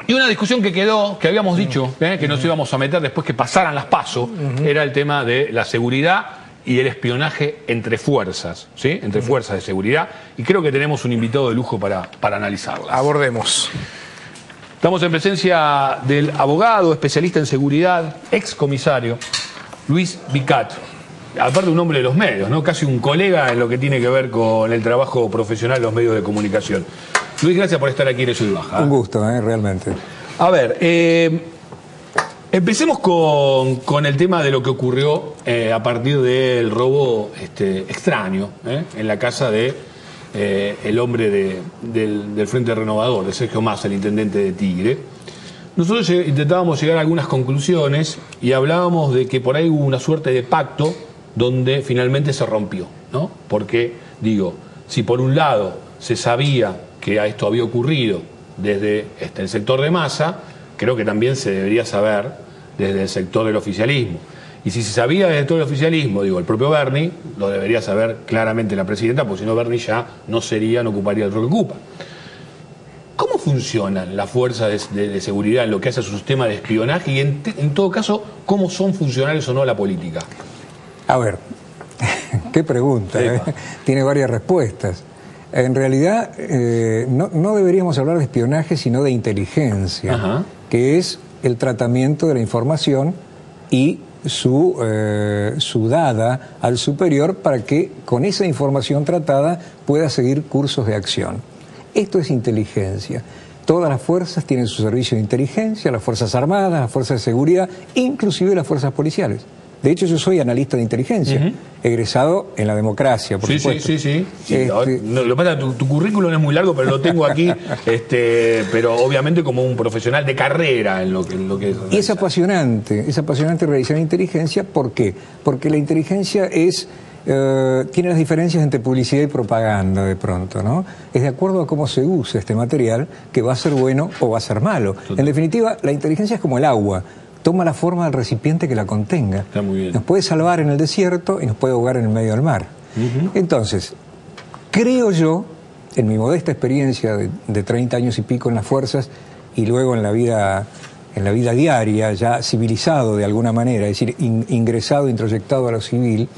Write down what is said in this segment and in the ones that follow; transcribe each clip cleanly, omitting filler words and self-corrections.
Y una discusión que quedó, que habíamos dicho, que nos íbamos a meter después que pasaran las PASO, era el tema de la seguridad y el espionaje entre fuerzas, ¿sí? Entre fuerzas de seguridad. Y creo que tenemos un invitado de lujo para analizarlas. Abordemos. Estamos en presencia del abogado, especialista en seguridad, excomisario, Luis Vicat. Aparte un hombre de los medios, ¿no? Casi un colega en lo que tiene que ver con el trabajo profesional de los medios de comunicación. Luis, gracias por estar aquí en El Sub y Baja. Un gusto, realmente. A ver, empecemos con el tema de lo que ocurrió a partir del robo extraño en la casa de el hombre del Frente Renovador, de Sergio Massa, el intendente de Tigre. Nosotros intentábamos llegar a algunas conclusiones y hablábamos de que por ahí hubo una suerte de pacto donde finalmente se rompió, ¿no? Porque, digo, si por un lado se sabía que esto había ocurrido desde el sector de Massa, creo que también se debería saber desde el sector del oficialismo. Y si se sabía desde todo el oficialismo, digo, el propio Bernie, lo debería saber claramente la presidenta, porque si no Bernie ya no ocuparía el rol que ocupa. ¿Cómo funcionan las fuerzas de seguridad en lo que hace a su sistema de espionaje y en todo caso, cómo son funcionales o no a la política? A ver, qué pregunta, tiene varias respuestas. En realidad, no deberíamos hablar de espionaje, sino de inteligencia, que es el tratamiento de la información y su dada al superior para que con esa información tratada pueda seguir cursos de acción. Esto es inteligencia. Todas las fuerzas tienen su servicio de inteligencia, las Fuerzas Armadas, las Fuerzas de Seguridad, inclusive las Fuerzas Policiales. De hecho, yo soy analista de inteligencia, egresado en la democracia, por supuesto. Sí. Lo que pasa es que tu currículum es muy largo, pero lo tengo aquí, pero obviamente como un profesional de carrera en lo que es. Y es apasionante realizar inteligencia. ¿Por qué? Porque la inteligencia tiene las diferencias entre publicidad y propaganda de pronto, ¿no? Es de acuerdo a cómo se usa este material que va a ser bueno o va a ser malo. Total. En definitiva, la inteligencia es como el agua. Toma la forma del recipiente que la contenga. Está muy bien. Nos puede salvar en el desierto y nos puede ahogar en el medio del mar. Entonces, creo yo, en mi modesta experiencia de 30 años y pico en las fuerzas y luego en la vida diaria, ya civilizado de alguna manera, es decir, ingresado, introyectado a lo civil,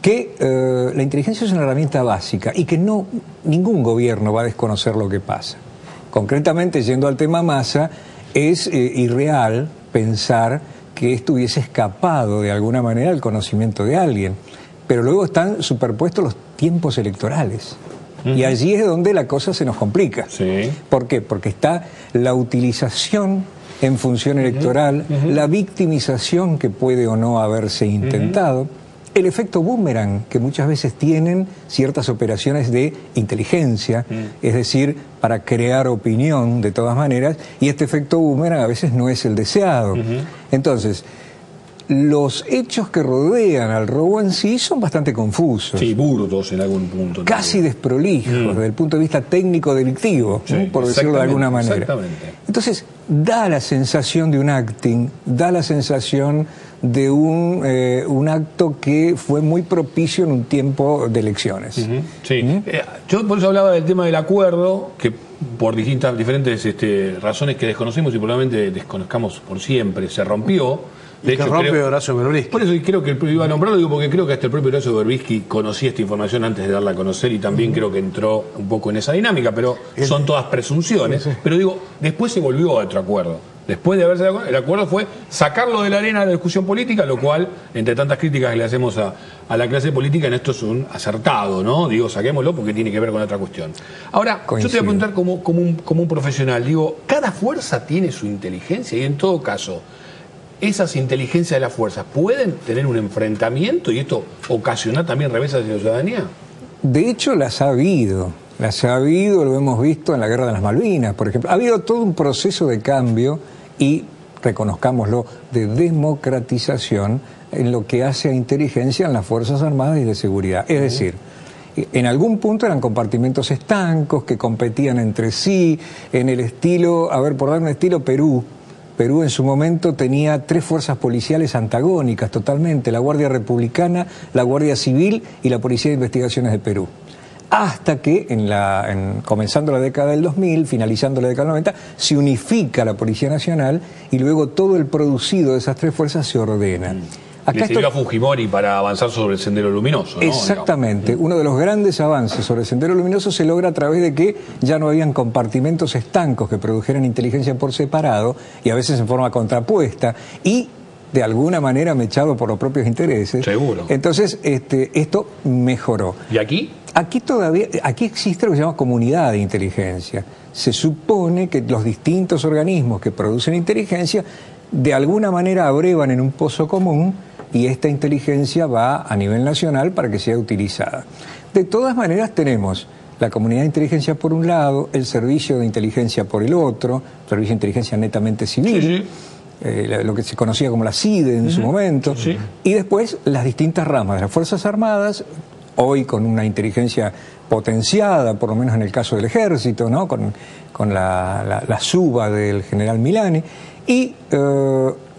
que la inteligencia es una herramienta básica y que ningún gobierno va a desconocer lo que pasa. Concretamente, yendo al tema Massa, es irreal pensar que esto hubiese escapado de alguna manera al conocimiento de alguien. Pero luego están superpuestos los tiempos electorales. Y allí es donde la cosa se nos complica. Sí. ¿Por qué? Porque está la utilización en función electoral, la victimización que puede o no haberse intentado, el efecto boomerang que muchas veces tienen ciertas operaciones de inteligencia, es decir, para crear opinión de todas maneras, y este efecto boomerang a veces no es el deseado. Entonces, los hechos que rodean al robo en sí son bastante confusos. Sí, burdos en algún punto. Casi desprolijos desde el punto de vista técnico-delictivo, sí, ¿no? Por decirlo de alguna manera. Exactamente. Entonces, da la sensación de un acting, da la sensación de un acto que fue muy propicio en un tiempo de elecciones. Sí. Yo por eso hablaba del tema del acuerdo, que por diferentes razones que desconocemos y probablemente desconozcamos por siempre, se rompió. De hecho, rompe Horacio Berbisky. Por eso creo que iba a nombrarlo, digo, porque creo que hasta el propio Horacio Berbisky conocía esta información antes de darla a conocer y también creo que entró un poco en esa dinámica, pero son todas presunciones. Pero digo, después se volvió a otro acuerdo. Después de haberse el acuerdo fue sacarlo de la arena de la discusión política, lo cual, entre tantas críticas que le hacemos a la clase política, en esto es un acertado, ¿no? Digo, saquémoslo porque tiene que ver con otra cuestión. Ahora, yo te voy a preguntar como un profesional, digo, ¿cada fuerza tiene su inteligencia? Y en todo caso, esas inteligencias de las fuerzas pueden tener un enfrentamiento y esto ocasionar también revés hacia la ciudadanía. De hecho, las ha habido, lo hemos visto en la Guerra de las Malvinas, por ejemplo. Ha habido todo un proceso de cambio y, reconozcámoslo, de democratización en lo que hace a inteligencia en las Fuerzas Armadas y de Seguridad. Es decir, en algún punto eran compartimentos estancos que competían entre sí, en el estilo, a ver, por dar un estilo, Perú. Perú en su momento tenía 3 fuerzas policiales antagónicas totalmente, la Guardia Republicana, la Guardia Civil y la Policía de Investigaciones de Perú. hasta que comenzando la década del 2000, finalizando la década del 90, se unifica la Policía Nacional y luego todo el producido de esas tres fuerzas se ordena. Le sirvió a Fujimori para avanzar sobre el Sendero Luminoso, ¿no? Exactamente. Uno de los grandes avances sobre el Sendero Luminoso se logra a través de que ya no habían compartimentos estancos que produjeran inteligencia por separado y a veces en forma contrapuesta y de alguna manera mechado por los propios intereses. Seguro. Entonces, esto mejoró. ¿Y aquí? Aquí existe lo que se llama comunidad de inteligencia. Se supone que los distintos organismos que producen inteligencia de alguna manera abrevan en un pozo común y esta inteligencia va a nivel nacional para que sea utilizada. De todas maneras tenemos la comunidad de inteligencia por un lado, el servicio de inteligencia por el otro, servicio de inteligencia netamente civil, lo que se conocía como la CIDE en su momento, y después las distintas ramas de las Fuerzas Armadas, hoy con una inteligencia potenciada, por lo menos en el caso del Ejército, ¿no? con la suba del general Milani, y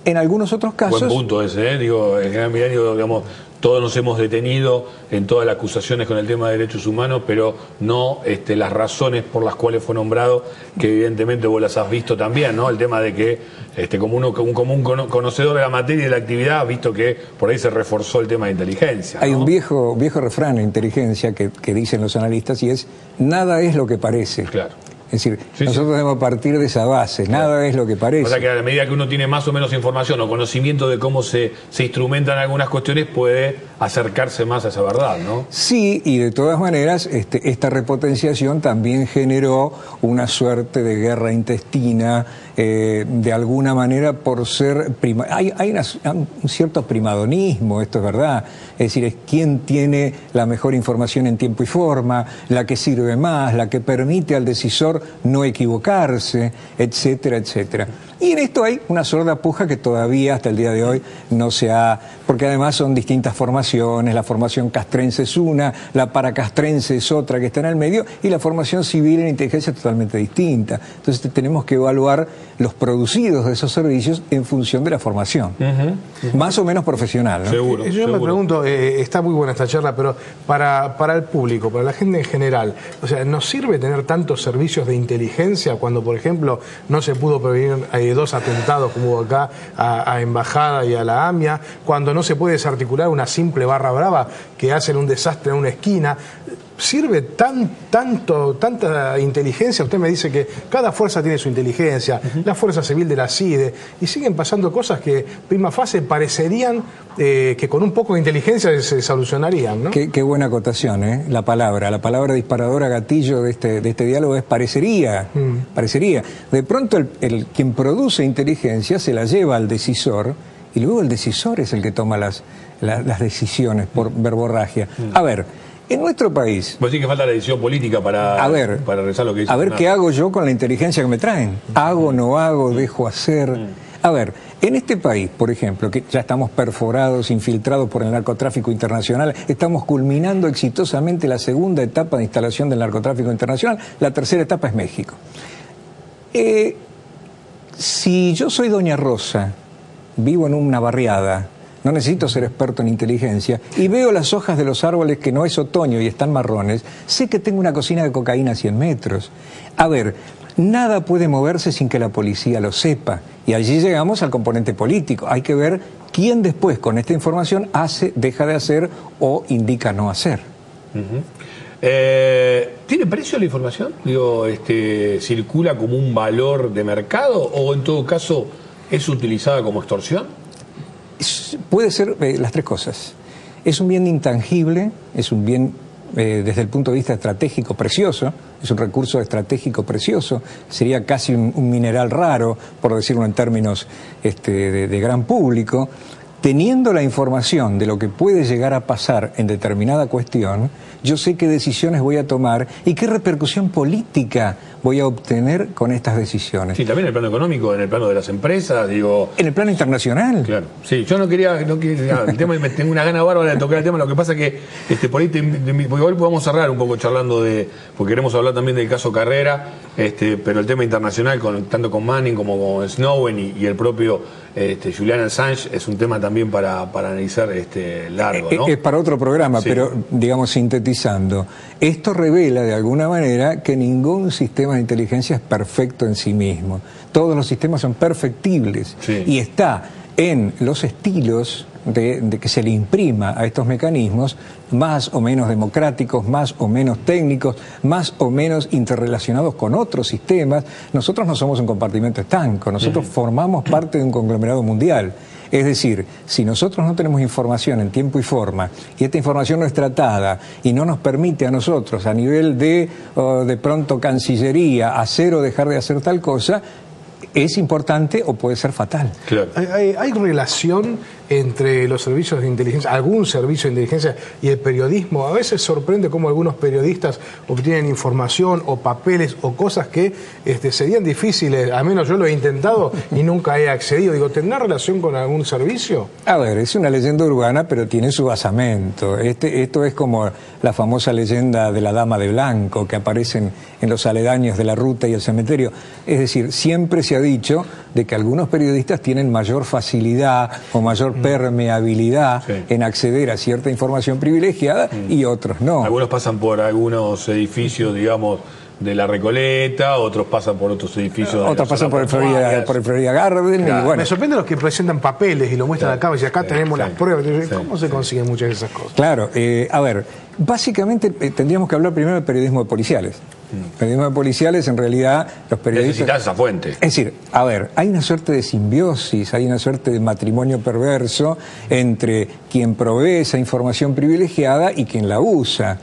en algunos otros casos... Buen punto ese, digo, el general Milani, digamos, todos nos hemos detenido en todas las acusaciones con el tema de derechos humanos, pero no las razones por las cuales fue nombrado, que evidentemente vos las has visto también, ¿no? El tema de que, como un común conocedor de la materia y de la actividad, has visto que por ahí se reforzó el tema de inteligencia, ¿no? Hay un viejo refrán en inteligencia que dicen los analistas y es: nada es lo que parece. Claro. Es decir, nosotros debemos partir de esa base, nada es lo que parece. O sea que a medida que uno tiene más o menos información o conocimiento de cómo se instrumentan algunas cuestiones, puede acercarse más a esa verdad, ¿no? Sí, y de todas maneras, esta repotenciación también generó una suerte de guerra intestina, de alguna manera por ser... Hay un cierto primadonismo, esto es verdad. Es decir, es quién tiene la mejor información en tiempo y forma, la que sirve más, la que permite al decisor no equivocarse, etcétera, etcétera. Y en esto hay una sorda puja que todavía hasta el día de hoy no se ha... Porque además son distintas formaciones, la formación castrense es una, la paracastrense es otra que está en el medio, y la formación civil en inteligencia es totalmente distinta. Entonces tenemos que evaluar los producidos de esos servicios en función de la formación, más o menos profesional, ¿no? Seguro. Yo me pregunto, está muy buena esta charla, pero para el público, para la gente en general, o sea, ¿nos sirve tener tantos servicios de inteligencia cuando, por ejemplo, no se pudo prevenir 2 atentados como hubo acá a Embajada y a la AMIA, cuando no se puede desarticular una simple barra brava que hacen un desastre en una esquina? ¿Sirve tanta inteligencia? Usted me dice que cada fuerza tiene su inteligencia, la Fuerza Civil de la CIDE, y siguen pasando cosas que prima facie parecerían que con un poco de inteligencia se solucionarían, ¿no? Qué buena acotación, ¿eh? La palabra disparadora gatillo de este diálogo es parecería. Parecería. De pronto quien produce inteligencia se la lleva al decisor y luego el decisor es el que toma las decisiones por verborragia. A ver, en nuestro país... Vos decís que falta la decisión política para realizar lo que dice. A ver qué hago yo con la inteligencia que me traen. ¿Hago, no hago, dejo hacer? A ver, en este país, por ejemplo, que ya estamos perforados, infiltrados por el narcotráfico internacional, estamos culminando exitosamente la segunda etapa de instalación del narcotráfico internacional, la tercera etapa es México. Si yo soy Doña Rosa, vivo en una barriada, no necesito ser experto en inteligencia, y veo las hojas de los árboles que no es otoño y están marrones, sé que tengo una cocina de cocaína a 100 metros. A ver, nada puede moverse sin que la policía lo sepa, y allí llegamos al componente político. Hay que ver quién después con esta información hace, deja de hacer o indica no hacer. ¿Tiene precio la información? Digo, ¿circula como un valor de mercado o en todo caso es utilizada como extorsión? Puede ser las tres cosas. Es un bien intangible, es un bien desde el punto de vista estratégico precioso, es un recurso estratégico precioso, sería casi un mineral raro, por decirlo en términos de gran público. Teniendo la información de lo que puede llegar a pasar en determinada cuestión, yo sé qué decisiones voy a tomar y qué repercusión política voy a obtener con estas decisiones. Sí, también en el plano económico, en el plano de las empresas, digo... En el plano internacional. Claro, sí, yo no quería el tema, me tengo una gana bárbara de tocar el tema, lo que pasa que por ahí porque hoy podemos cerrar un poco charlando porque queremos hablar también del caso Carrera, pero el tema internacional, tanto con Manning como con Snowden y el propio Julian Assange, es un tema también para analizar largo, ¿no? Es para otro programa, sí. Pero digamos sintetizando profundizando. Esto revela de alguna manera que ningún sistema de inteligencia es perfecto en sí mismo. Todos los sistemas son perfectibles, sí, y está en los estilos de que se le imprima a estos mecanismos, más o menos democráticos, más o menos técnicos, más o menos interrelacionados con otros sistemas. Nosotros no somos un compartimento estanco, nosotros formamos parte de un conglomerado mundial. Es decir, si nosotros no tenemos información en tiempo y forma, y esta información no es tratada y no nos permite a nosotros, a nivel de pronto Cancillería, hacer o dejar de hacer tal cosa, es importante o puede ser fatal. Claro. ¿Hay relación entre los servicios de inteligencia, algún servicio de inteligencia y el periodismo? A veces sorprende cómo algunos periodistas obtienen información o papeles o cosas que serían difíciles, al menos yo lo he intentado y nunca he accedido. Digo, ¿tendrá relación con algún servicio? A ver, es una leyenda urbana, pero tiene su basamento. Esto es como la famosa leyenda de la Dama de Blanco, que aparecen en los aledaños de la ruta y el cementerio. Es decir, siempre se ha dicho de que algunos periodistas tienen mayor facilidad o mayor permeabilidad, sí, en acceder a cierta información privilegiada y otros no. Algunos pasan por algunos edificios, digamos, de la Recoleta, otros pasan por otros edificios. Otros pasan por el Florida Garden. Claro. Y bueno. Me sorprende los que presentan papeles y lo muestran, claro, acá, y acá tenemos las pruebas. ¿Cómo se consiguen muchas de esas cosas? Claro, a ver, básicamente tendríamos que hablar primero del periodismo de policiales. Periodismo de policiales, en realidad, los periodistas... Necesitas esa fuente. Es decir, a ver, hay una suerte de simbiosis, hay una suerte de matrimonio perverso entre quien provee esa información privilegiada y quien la usa.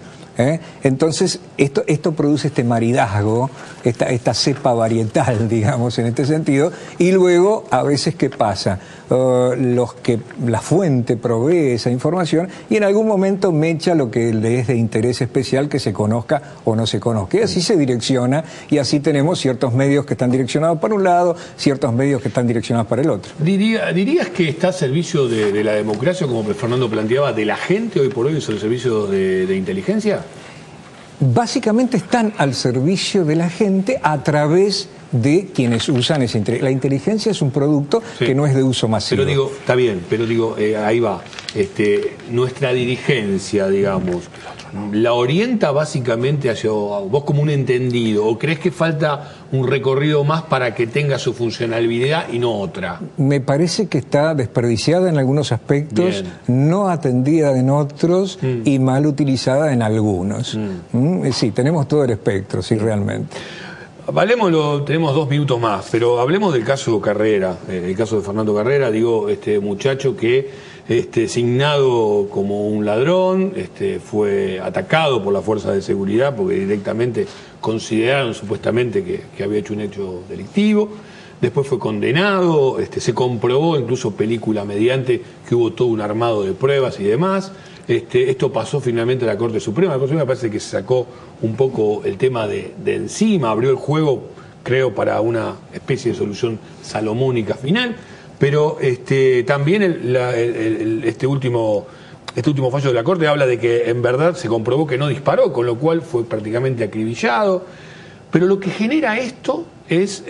Entonces, esto produce este maridazgo, esta cepa varietal, digamos, en este sentido, y luego, a veces, ¿qué pasa? La fuente provee esa información y en algún momento mecha lo que le es de interés especial que se conozca o no se conozca. Y así se direcciona, y así tenemos ciertos medios que están direccionados para un lado, ciertos medios que están direccionados para el otro. ¿Dirías que está al servicio de la democracia, como Fernando planteaba, de la gente hoy por hoy, es el servicio de inteligencia? Básicamente están al servicio de la gente a través de quienes usan esa inteligencia. La inteligencia es un producto, sí, que no es de uso masivo. Pero digo, está bien, pero digo, ahí va. Nuestra dirigencia, digamos, ¿la orienta básicamente hacia vos como un entendido? ¿O crees que falta un recorrido más para que tenga su funcionalidad y no otra? Me parece que está desperdiciada en algunos aspectos, no atendida en otros y mal utilizada en algunos. Sí, tenemos todo el espectro, sí, realmente. Hablemoslo, tenemos 2 minutos más, pero hablemos del caso Carrera, el caso de Fernando Carrera, digo, este muchacho que signado como un ladrón, fue atacado por las fuerzas de seguridad porque directamente consideraron supuestamente que había hecho un hecho delictivo. Después fue condenado, se comprobó, incluso película mediante, que hubo todo un armado de pruebas y demás. Esto pasó finalmente a la Corte Suprema. La Corte Suprema parece que se sacó un poco el tema de encima, abrió el juego, creo, para una especie de solución salomónica final. Pero también este último fallo de la Corte habla de que en verdad se comprobó que no disparó, con lo cual fue prácticamente acribillado. Pero lo que genera esto es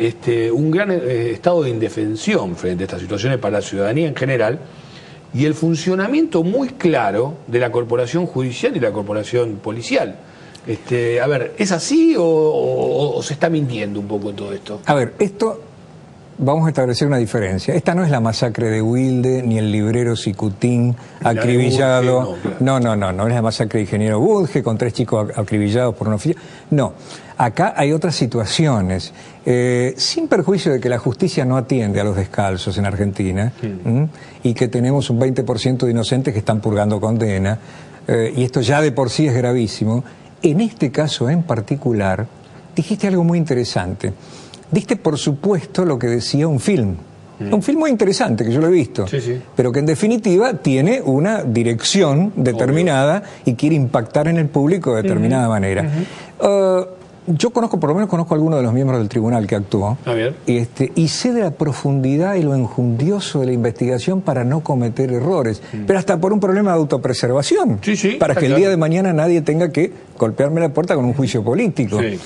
un gran estado de indefensión frente a estas situaciones para la ciudadanía en general, y el funcionamiento muy claro de la corporación judicial y la corporación policial. A ver, ¿es así o se está mintiendo un poco en todo esto? A ver, vamos a establecer una diferencia. Esta no es la masacre de Wilde, ni el librero Cicutín acribillado. No es la masacre de Ingeniero Budge con 3 chicos acribillados por un oficial. No, acá hay otras situaciones. Sin perjuicio de que la justicia no atiende a los descalzos en Argentina, y que tenemos un 20% de inocentes que están purgando condena, y esto ya de por sí es gravísimo. En este caso en particular, dijiste algo muy interesante. Diste por supuesto lo que decía un film. Un film muy interesante, que yo lo he visto, sí, pero que en definitiva tiene una dirección determinada y quiere impactar en el público de determinada manera. Yo por lo menos conozco a algunos de los miembros del tribunal que actuó, y sé de la profundidad y lo enjundioso de la investigación para no cometer errores, pero hasta por un problema de autopreservación, para que el día de mañana nadie tenga que golpearme la puerta con un juicio político. Sí.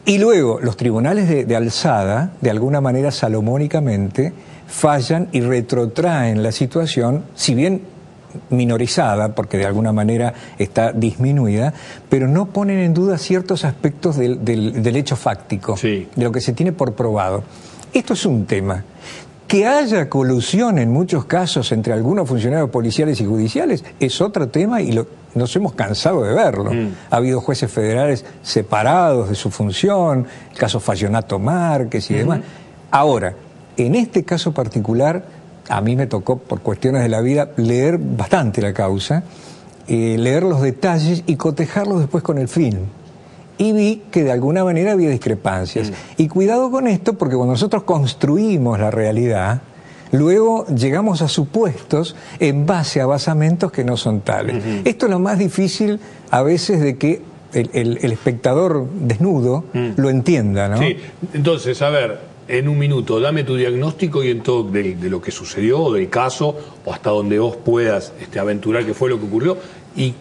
Y luego los tribunales de alzada, de alguna manera salomónicamente, fallan y retrotraen la situación, si bien minorizada, porque de alguna manera está disminuida, pero no ponen en duda ciertos aspectos del hecho fáctico, sí, de lo que se tiene por probado. Esto es un tema. Que haya colusión en muchos casos entre algunos funcionarios policiales y judiciales es otro tema y nos hemos cansado de verlo. Ha habido jueces federales separados de su función, el caso Fallonato Márquez y demás. Ahora, en este caso particular, a mí me tocó, por cuestiones de la vida, leer bastante la causa, leer los detalles y cotejarlos después con el film. Y vi que de alguna manera había discrepancias. Y cuidado con esto, porque cuando nosotros construimos la realidad, luego llegamos a supuestos en base a basamentos que no son tales. Esto es lo más difícil a veces de que el espectador desnudo lo entienda, ¿no? Sí, entonces, a ver, en un minuto, dame tu diagnóstico y en todo de lo que sucedió, del caso, o hasta donde vos puedas aventurar qué fue lo que ocurrió, y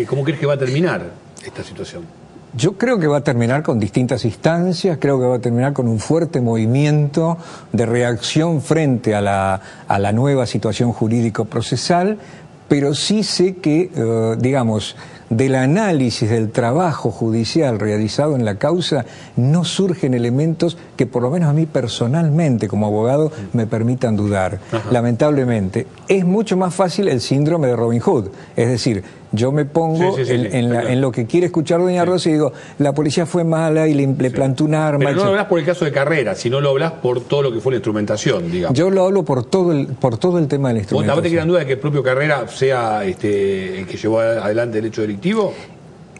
cómo crees que va a terminar esta situación. Yo creo que va a terminar con distintas instancias, creo que va a terminar con un fuerte movimiento de reacción frente a la nueva situación jurídico-procesal, pero sí sé que, digamos, del análisis del trabajo judicial realizado en la causa no surgen elementos que por lo menos a mí personalmente como abogado me permitan dudar. Lamentablemente, es mucho más fácil el síndrome de Robin Hood, es decir, yo me pongo en lo que quiere escuchar doña Rosa y digo, la policía fue mala y le plantó un arma. Pero no lo hablas por el caso de Carrera, sino lo hablas por todo lo que fue la instrumentación, digamos. Yo lo hablo por todo el tema de la instrumentación. ¿Vos te quedan dudas de que el propio Carrera sea el que llevó adelante el hecho delictivo?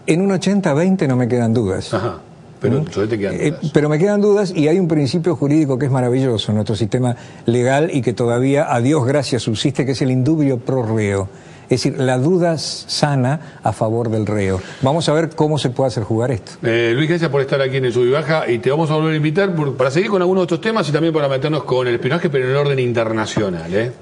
En un 80-20 no me quedan dudas. Ajá. Pero te quedan dudas. Pero me quedan dudas y hay un principio jurídico que es maravilloso en nuestro sistema legal y que todavía, a Dios gracias, subsiste, que es el indubio pro reo. Es decir, la duda sana a favor del reo. Vamos a ver cómo se puede hacer jugar esto. Luis, gracias por estar aquí en el Sub y Baja y te vamos a volver a invitar para seguir con algunos de estos temas y también para meternos con el espionaje, pero en el orden internacional,